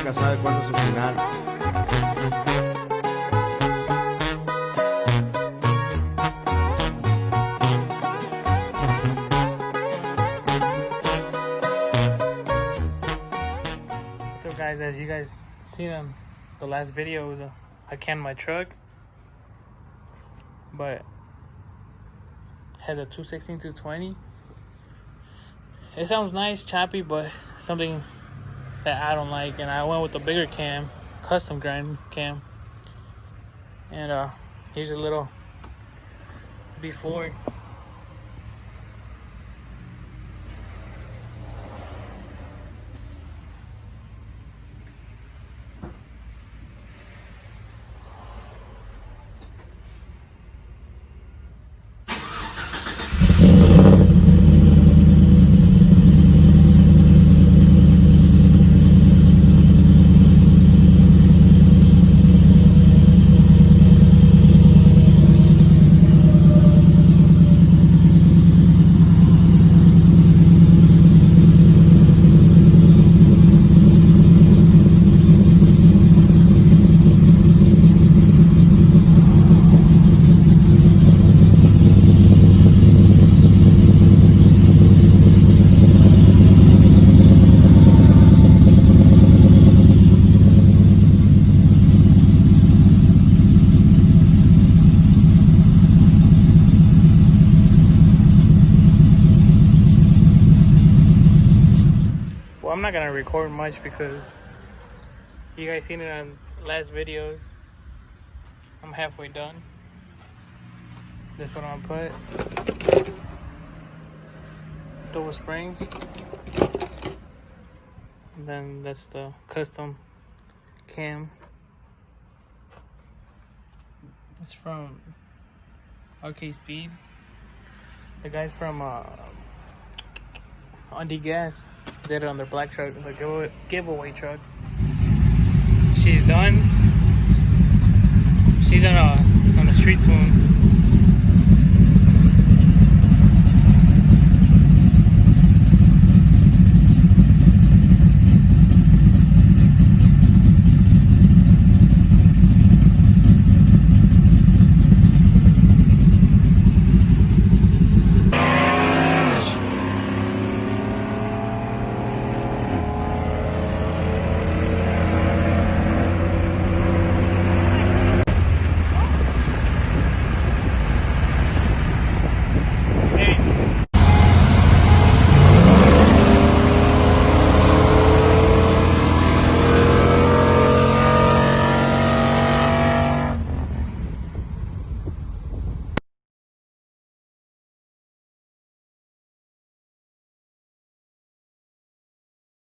nunca sabe cuándo es su final. So guys, as you guys seen in the last video, was I canned my truck, but has a 216 220. It sounds nice, choppy, but something that I don't like, and I went with the bigger cam, custom grind cam. And here's a little before. Well, I'm not gonna record much because you guys seen it on last videos. I'm halfway done. This one I'm gonna put double springs, and then that's the custom cam. It's from RK Speed. The guys from Undy Gas did it on their black truck, the giveaway truck. She's done. She's on a street tune.